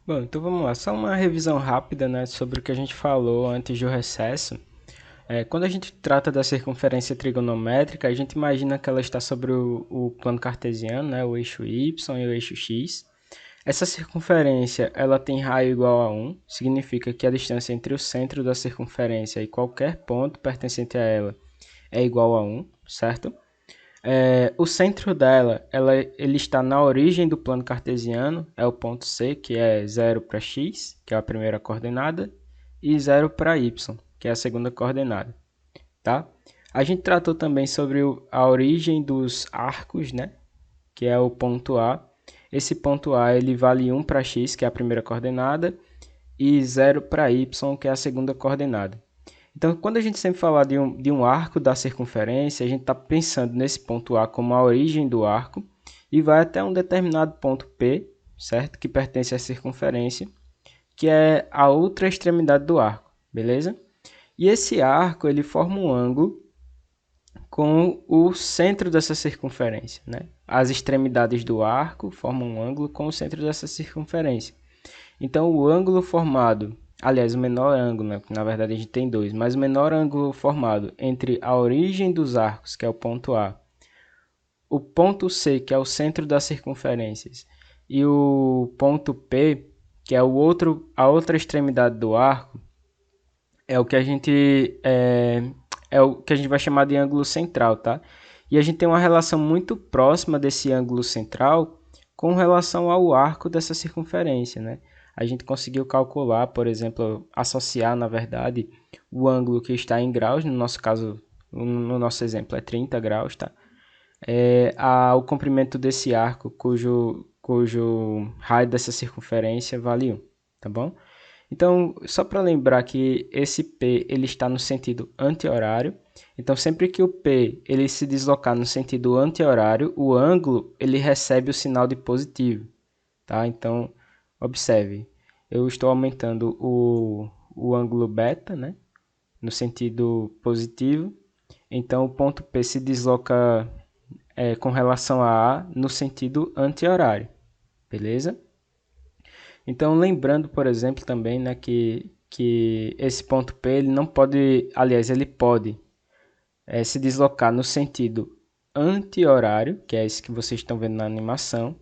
Bom, então vamos lá. Só uma revisão rápida, né, sobre o que a gente falou antes do recesso. Quando a gente trata da circunferência trigonométrica, a gente imagina que ela está sobre o plano cartesiano, né, o eixo y e o eixo x. Essa circunferência ela tem raio igual a 1, significa que a distância entre o centro da circunferência e qualquer ponto pertencente a ela é igual a 1, certo? O centro dela, ele está na origem do plano cartesiano, é o ponto C, que é 0 para x, que é a primeira coordenada, e 0 para y, que é a segunda coordenada, tá? A gente tratou também sobre a origem dos arcos, né? Que é o ponto A. Esse ponto A ele vale 1 para x, que é a primeira coordenada, e 0 para y, que é a segunda coordenada. Então, quando a gente sempre fala de um arco da circunferência, a gente está pensando nesse ponto A como a origem do arco e vai até um determinado ponto P, certo? Que pertence à circunferência, que é a outra extremidade do arco, beleza? E esse arco ele forma um ângulo com o centro dessa circunferência, né? As extremidades do arco formam um ângulo com o centro dessa circunferência. Então, o ângulo formado, aliás, o menor ângulo, né? Na verdade a gente tem dois, mas o menor ângulo formado entre a origem dos arcos, que é o ponto A, o ponto C, que é o centro das circunferências, e o ponto P, que é a outra extremidade do arco, é o que a gente é o que a gente vai chamar de ângulo central, tá? E a gente tem uma relação muito próxima desse ângulo central com relação ao arco dessa circunferência, né? A gente conseguiu calcular, por exemplo, associar, na verdade, o ângulo que está em graus, no nosso caso, no nosso exemplo é 30 graus, tá? O comprimento desse arco, cujo raio dessa circunferência vale 1, tá bom? Então, só para lembrar que esse P ele está no sentido anti-horário. Então, sempre que o P ele se deslocar no sentido anti-horário, o ângulo ele recebe o sinal de positivo, tá? Então, observe, eu estou aumentando o ângulo beta, né? No sentido positivo. Então, o ponto P se desloca com relação a no sentido anti-horário, beleza? Então, lembrando, por exemplo, também, né, que esse ponto P ele não pode, aliás, ele pode se deslocar no sentido anti-horário, que é esse que vocês estão vendo na animação,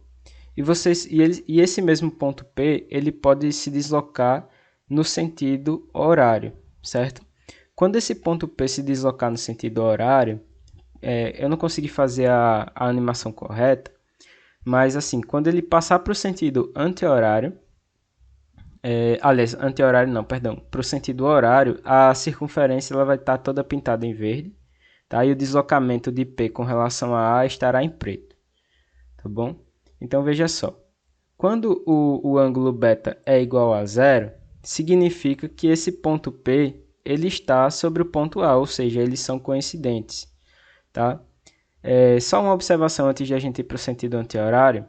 e esse mesmo ponto P ele pode se deslocar no sentido horário, certo? Quando esse ponto P se deslocar no sentido horário, eu não consegui fazer a animação correta, mas assim, quando ele passar para o sentido anti-horário, aliás, anti-horário não, perdão. Para o sentido horário, a circunferência ela vai estar toda pintada em verde, tá? E o deslocamento de P com relação a A estará em preto, tá bom? Então veja só. Quando o ângulo beta é igual a zero, significa que esse ponto P ele está sobre o ponto A, ou seja, eles são coincidentes, tá? Só uma observação antes de a gente ir para o sentido anti-horário,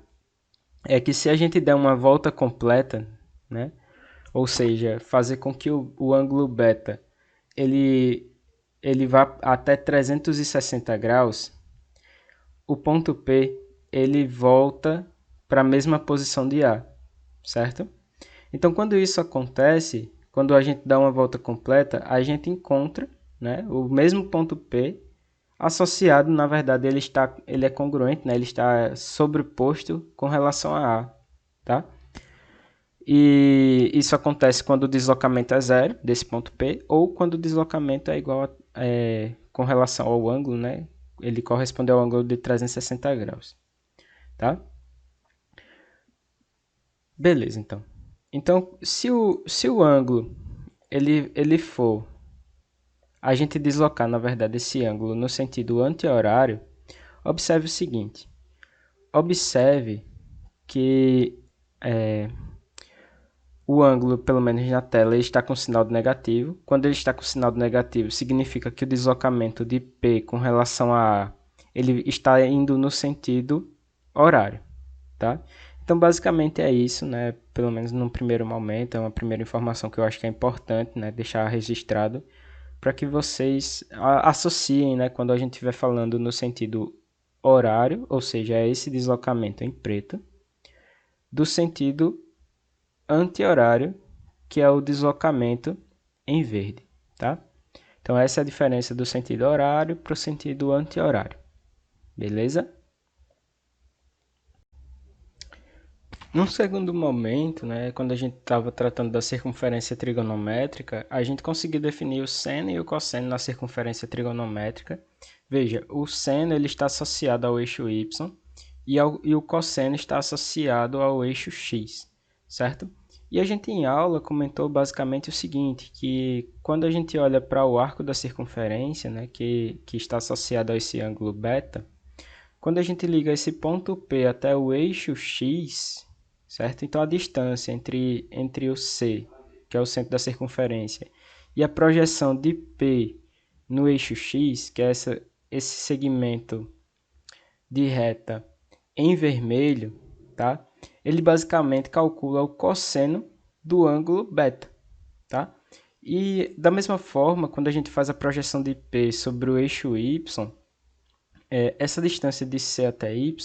é que se a gente der uma volta completa, né? Ou seja, fazer com que o ângulo beta ele, ele vá até 360 graus, o ponto P ele volta para a mesma posição de A, certo? Então, quando isso acontece, quando a gente dá uma volta completa, a gente encontra, né, o mesmo ponto P associado, na verdade, ele é congruente, né, ele está sobreposto com relação a A, tá? E isso acontece quando o deslocamento é zero, desse ponto P, ou quando o deslocamento é igual com relação ao ângulo, né? Ele corresponde ao ângulo de 360 graus, tá? Beleza, então. Então, se o ângulo ele for a gente deslocar, na verdade, esse ângulo no sentido anti-horário, observe o seguinte. Observe que o ângulo, pelo menos na tela, ele está com sinal de negativo. Quando ele está com sinal de negativo, significa que o deslocamento de P com relação a A, ele está indo no sentido horário, tá? Então, basicamente é isso, né? Pelo menos num primeiro momento, é uma primeira informação que eu acho que é importante, né? Deixar registrado para que vocês associem, né? Quando a gente estiver falando no sentido horário, ou seja, é esse deslocamento em preto, do sentido anti-horário, que é o deslocamento em verde, tá? Então essa é a diferença do sentido horário para o sentido anti-horário, beleza? Num segundo momento, né, quando a gente estava tratando da circunferência trigonométrica, a gente conseguiu definir o seno e o cosseno na circunferência trigonométrica. Veja, o seno ele está associado ao eixo y e o cosseno está associado ao eixo x, certo? E a gente em aula comentou basicamente o seguinte, que quando a gente olha para o arco da circunferência, né, que está associado a esse ângulo beta, quando a gente liga esse ponto P até o eixo x, certo? Então a distância entre o C, que é o centro da circunferência, e a projeção de P no eixo x, que é esse segmento de reta em vermelho, tá? Ele basicamente calcula o cosseno do ângulo beta, tá? E da mesma forma, quando a gente faz a projeção de P sobre o eixo y, essa distância de C até y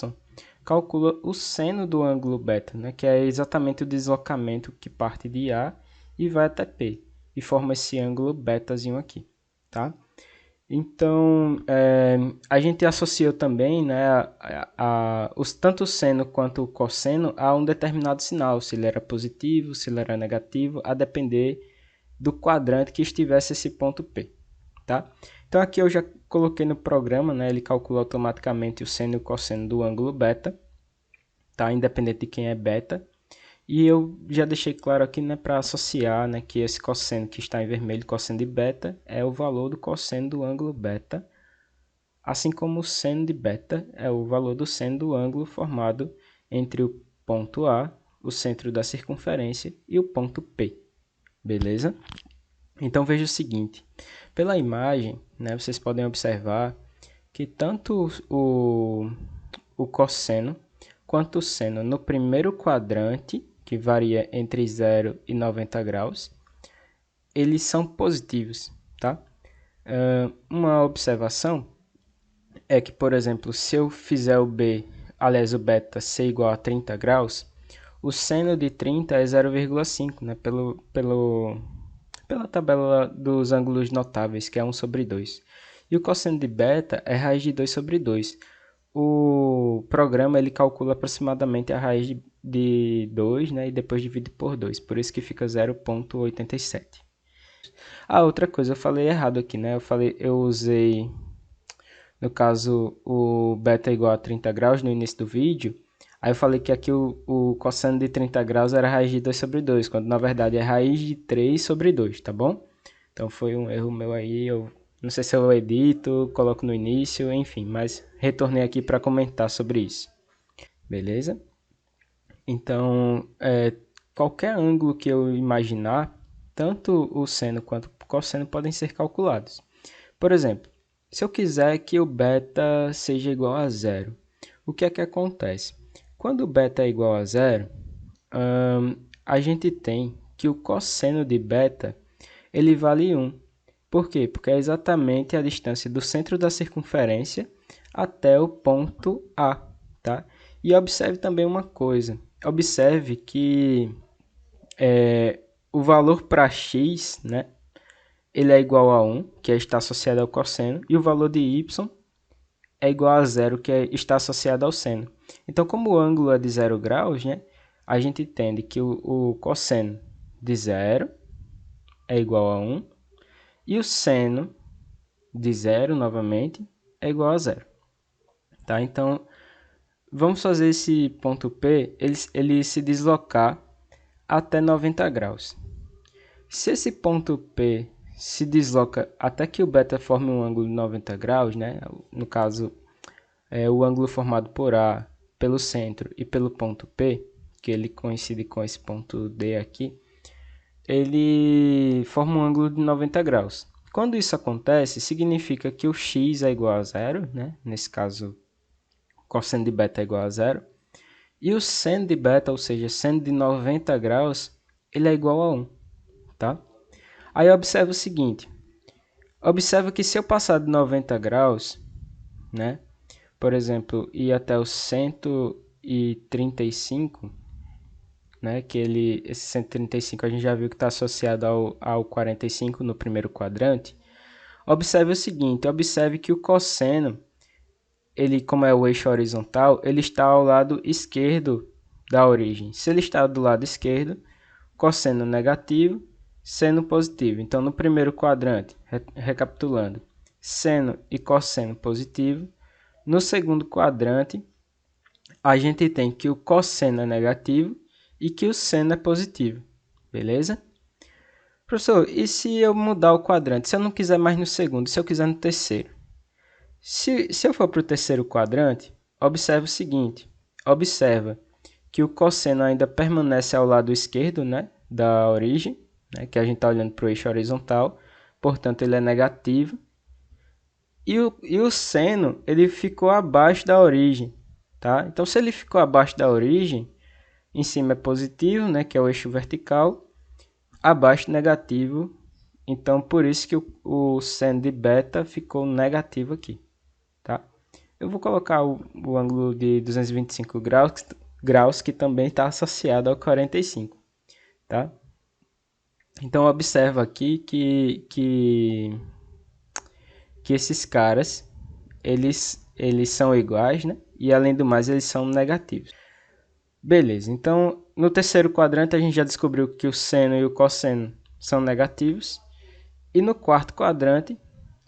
calcula o seno do ângulo beta, né, que é exatamente o deslocamento que parte de A e vai até P, e forma esse ângulo betazinho aqui, tá? Então, a gente associou também, né, tanto o seno quanto o cosseno a um determinado sinal, se ele era positivo, se ele era negativo, a depender do quadrante que estivesse esse ponto P, tá? Então aqui eu já coloquei no programa, né, ele calcula automaticamente o seno e o cosseno do ângulo beta, tá? Independente de quem é beta. E eu já deixei claro aqui, né, para associar, né, que esse cosseno que está em vermelho, cosseno de beta, é o valor do cosseno do ângulo beta, assim como o seno de beta é o valor do seno do ângulo formado entre o ponto A, o centro da circunferência, e o ponto P, beleza? Então veja o seguinte, pela imagem, né, vocês podem observar que tanto o cosseno quanto o seno no primeiro quadrante, que varia entre 0 e 90 graus, eles são positivos, tá? Uma observação é que, por exemplo, se eu fizer o beta ser igual a 30 graus, o seno de 30 é 0,5, né? Pela tabela dos ângulos notáveis, que é 1 sobre 2. E o cosseno de beta é raiz de 2 sobre 2. O programa ele calcula aproximadamente a raiz de 2, né, e depois divide por 2. Por isso que fica 0,87. Ah, outra coisa, eu falei errado aqui, né? Eu usei, no caso, o beta igual a 30 graus no início do vídeo. Aí eu falei que aqui o cosseno de 30 graus era raiz de 2 sobre 2, quando na verdade é raiz de 3 sobre 2, tá bom? Então foi um erro meu aí, eu não sei se eu edito, coloco no início, enfim, mas retornei aqui para comentar sobre isso, beleza? Então, qualquer ângulo que eu imaginar, tanto o seno quanto o cosseno podem ser calculados. Por exemplo, se eu quiser que o beta seja igual a zero, o que é que acontece? Quando o beta é igual a zero, a gente tem que o cosseno de beta ele vale 1. Por quê? Porque é exatamente a distância do centro da circunferência até o ponto A, tá? E observe também uma coisa. Observe que o valor para x, né, ele é igual a 1, que está associado ao cosseno, e o valor de y é igual a zero, que está associado ao seno. Então, como o ângulo é de 0 graus, né, a gente entende que o cosseno de 0 é igual a 1, e o seno de 0, novamente, é igual a zero. Tá? Então, vamos fazer esse ponto P ele se deslocar até 90 graus. Se esse ponto P se desloca até que o beta forme um ângulo de 90 graus, né? No caso, o ângulo formado por A pelo centro e pelo ponto P, que ele coincide com esse ponto D aqui, ele forma um ângulo de 90 graus. Quando isso acontece, significa que o x é igual a zero, né? Nesse caso, o cosseno de beta é igual a zero. E o seno de beta, ou seja, seno de 90 graus, ele é igual a 1, tá? Aí observa o seguinte, observa que se eu passar de 90 graus, né? Por exemplo, ir até o 135, né? Que esse 135 a gente já viu que está associado ao 45 no primeiro quadrante. Observe o seguinte, observe que o cosseno, ele, como é o eixo horizontal, ele está ao lado esquerdo da origem. Se ele está do lado esquerdo, cosseno negativo, seno positivo. Então, no primeiro quadrante, recapitulando, seno e cosseno positivo. No segundo quadrante, a gente tem que o cosseno é negativo e que o seno é positivo. Beleza? Professor, e se eu mudar o quadrante? Se eu não quiser mais no segundo, se eu quiser no terceiro? Se eu for para o terceiro quadrante, observe o seguinte. Observa que o cosseno ainda permanece ao lado esquerdo, né, da origem, né, que a gente está olhando para o eixo horizontal, portanto ele é negativo. E o seno ele ficou abaixo da origem, tá? Então se ele ficou abaixo da origem, em cima é positivo, né, que é o eixo vertical, abaixo negativo, então por isso que o seno de beta ficou negativo aqui, tá? Eu vou colocar o ângulo de 225 graus que também está associado ao 45, tá? Então observa aqui que esses caras eles são iguais, né? E além do mais eles são negativos. Beleza, então no terceiro quadrante a gente já descobriu que o seno e o cosseno são negativos. E no quarto quadrante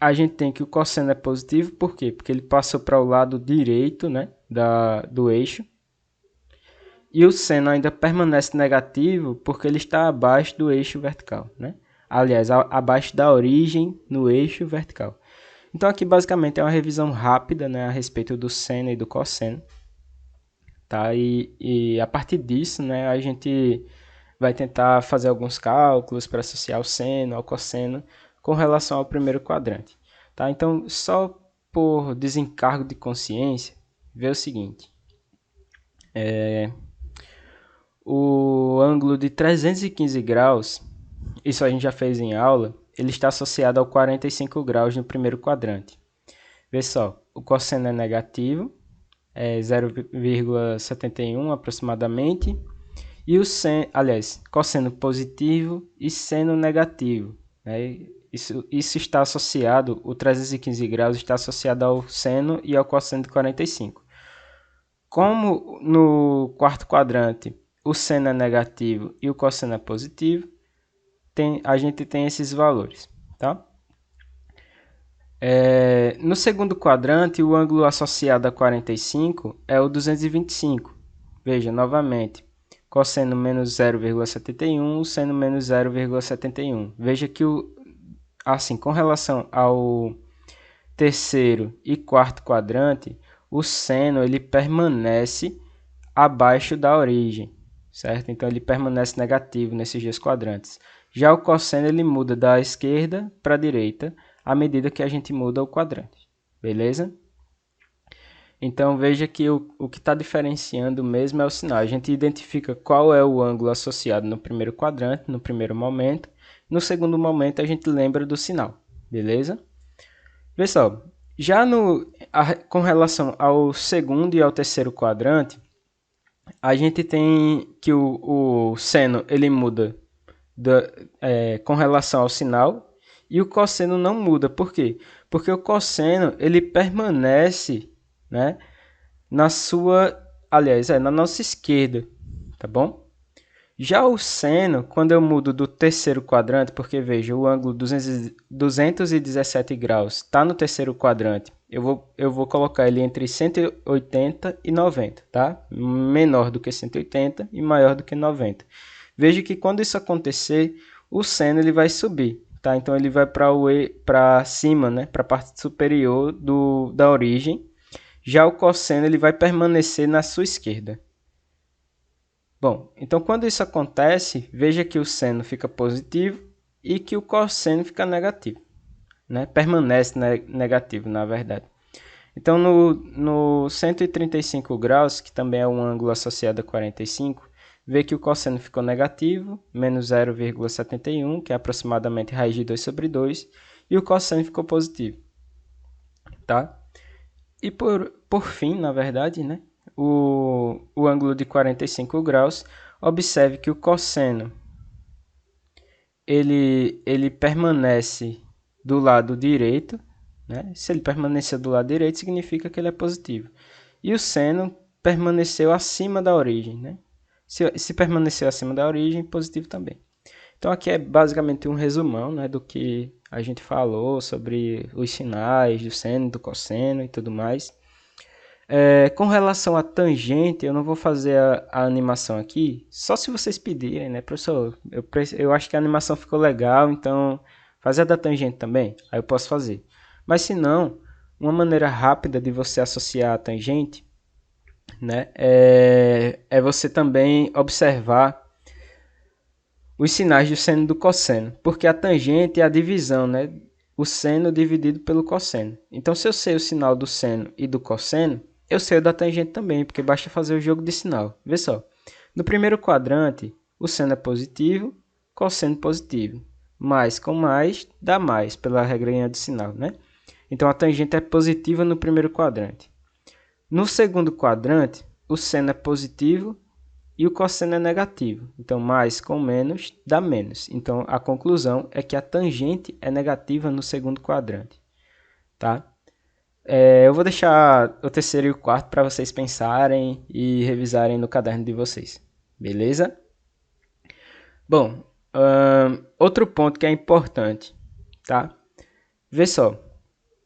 a gente tem que o cosseno é positivo, por quê? Porque ele passou para o lado direito, né, do eixo. E o seno ainda permanece negativo porque ele está abaixo do eixo vertical, né? Aliás, abaixo da origem no eixo vertical. Então aqui basicamente é uma revisão rápida, né, a respeito do seno e do cosseno. Tá? E a partir disso, né, a gente vai tentar fazer alguns cálculos para associar o seno ao cosseno com relação ao primeiro quadrante. Tá? Então, só por desencargo de consciência, vê o seguinte. O ângulo de 315 graus, isso a gente já fez em aula, ele está associado ao 45 graus no primeiro quadrante. Vê só, o cosseno é negativo, é 0,71 aproximadamente, e o seno, aliás, cosseno positivo e seno negativo. Né? Isso está associado, o 315 graus está associado ao seno e ao cosseno de 45. Como no quarto quadrante o seno é negativo e o cosseno é positivo, a gente tem esses valores. Tá? No segundo quadrante, o ângulo associado a 45 é o 225. Veja, novamente, cosseno menos 0,71, seno menos 0,71. Veja que, assim, com relação ao terceiro e quarto quadrante, o seno ele permanece abaixo da origem, certo? Então ele permanece negativo nesses dois quadrantes. Já o cosseno ele muda da esquerda para a direita à medida que a gente muda o quadrante, beleza? Então veja que o que está diferenciando mesmo é o sinal. A gente identifica qual é o ângulo associado no primeiro quadrante, no primeiro momento. No segundo momento a gente lembra do sinal, beleza? Pessoal, já com relação ao segundo e ao terceiro quadrante, a gente tem que o seno ele muda com relação ao sinal e o cosseno não muda. Por quê? Porque o cosseno ele permanece, né, na nossa esquerda, tá bom? Já o seno, quando eu mudo do terceiro quadrante, porque veja, o ângulo 217 graus está no terceiro quadrante, eu vou colocar ele entre 180 e 90, tá? Menor do que 180 e maior do que 90. Veja que quando isso acontecer, o seno ele vai subir, tá? Então ele vai para cima, né? Para a parte superior da origem. Já o cosseno ele vai permanecer na sua esquerda. Bom, então quando isso acontece, veja que o seno fica positivo e que o cosseno fica negativo, né? Permanece negativo, na verdade. Então no 135 graus, que também é um ângulo associado a 45, vê que o cosseno ficou negativo, menos 0,71, que é aproximadamente raiz de 2 sobre 2, e o cosseno ficou positivo, tá? E por fim, na verdade, né, o ângulo de 45 graus, Observe que o cosseno ele permanece do lado direito, né? Se ele permanecer do lado direito, significa que ele é positivo. E o seno permaneceu acima da origem, né? Se permaneceu acima da origem, positivo também. Então aqui é basicamente um resumão, né, do que a gente falou sobre os sinais do seno, do cosseno e tudo mais. Com relação à tangente, eu não vou fazer a animação aqui, só se vocês pedirem, né, professor? Eu acho que a animação ficou legal, então fazer a da tangente também, aí eu posso fazer. Mas se não, uma maneira rápida de você associar a tangente, né, é você também observar os sinais do seno e do cosseno, porque a tangente é a divisão, né, o seno dividido pelo cosseno. Então, se eu sei o sinal do seno e do cosseno, eu sei o da tangente também, porque basta fazer o jogo de sinal. Vê só, no primeiro quadrante, o seno é positivo, cosseno positivo. Mais com mais dá mais, pela regrinha de sinal, né? Então, a tangente é positiva no primeiro quadrante. No segundo quadrante, o seno é positivo e o cosseno é negativo. Então, mais com menos dá menos. Então, a conclusão é que a tangente é negativa no segundo quadrante. Tá? Eu vou deixar o terceiro e o quarto para vocês pensarem e revisarem no caderno de vocês. Beleza? Bom, outro ponto que é importante. Tá? Vê só.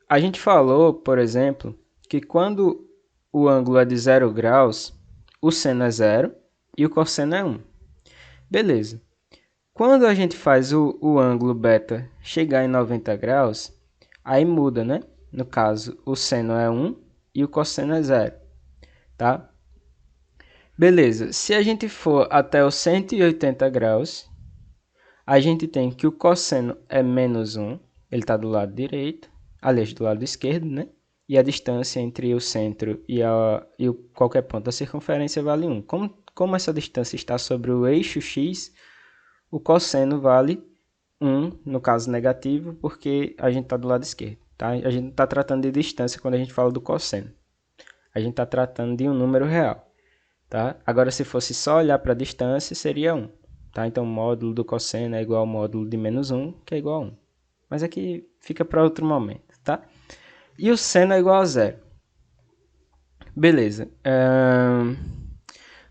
A gente falou, por exemplo, que quando o ângulo é de 0 graus, o seno é 0 e o cosseno é 1. Beleza. Quando a gente faz o ângulo beta chegar em 90 graus, aí muda, né? No caso, o seno é 1 e o cosseno é 0, tá? Beleza. Se a gente for até os 180 graus, a gente tem que o cosseno é menos 1, ele está do lado direito, aliás, do lado esquerdo, né? E a distância entre o centro e qualquer ponto da circunferência vale 1. Como essa distância está sobre o eixo x, o cosseno vale 1, no caso negativo, porque a gente está do lado esquerdo. Tá? A gente não está tratando de distância quando a gente fala do cosseno. A gente está tratando de um número real. Tá? Agora, se fosse só olhar para a distância, seria 1. Tá? Então, o módulo do cosseno é igual ao módulo de menos 1, que é igual a 1. Mas aqui fica para outro momento. Tá? E o seno é igual a 0. Beleza.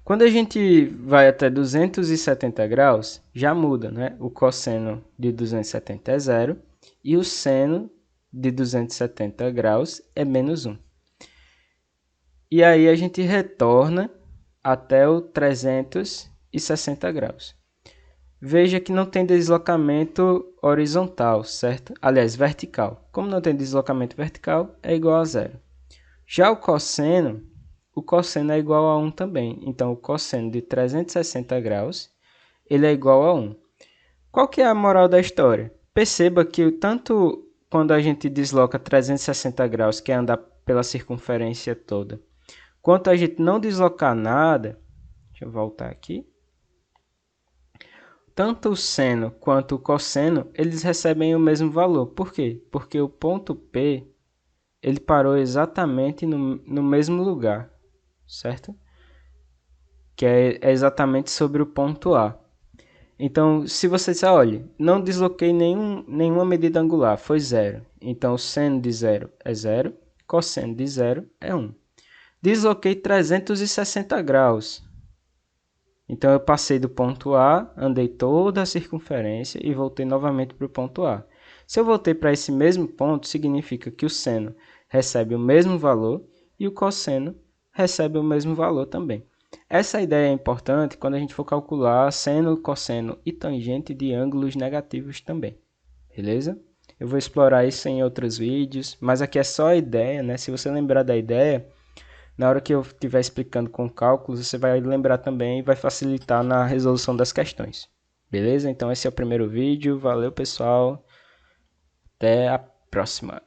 Quando a gente vai até 270 graus, já muda, né? O cosseno de 270 é 0 e o seno de 270 graus é menos 1. E aí a gente retorna até o 360 graus. Veja que não tem deslocamento horizontal, certo? Aliás, vertical. Como não tem deslocamento vertical, é igual a 0. Já o cosseno é igual a 1 também. Então, o cosseno de 360 graus, ele é igual a 1. Qual que é a moral da história? Perceba que tanto quando a gente desloca 360 graus, que é andar pela circunferência toda, quanto a gente não deslocar nada, deixa eu voltar aqui, tanto o seno quanto o cosseno, eles recebem o mesmo valor. Por quê? Porque o ponto P, ele parou exatamente no mesmo lugar, certo? Que é exatamente sobre o ponto A. Então, se você disser, olha, não desloquei nenhuma medida angular, foi 0. Então, o seno de 0 é 0, cosseno de 0 é 1. Desloquei 360 graus. Então, eu passei do ponto A, andei toda a circunferência e voltei novamente para o ponto A. Se eu voltei para esse mesmo ponto, significa que o seno recebe o mesmo valor e o cosseno recebe o mesmo valor também. Essa ideia é importante quando a gente for calcular seno, cosseno e tangente de ângulos negativos também. Beleza? Eu vou explorar isso em outros vídeos, mas aqui é só a ideia, né? Se você lembrar da ideia, na hora que eu estiver explicando com cálculos, você vai lembrar também e vai facilitar na resolução das questões. Beleza? Então esse é o primeiro vídeo. Valeu, pessoal. Até a próxima.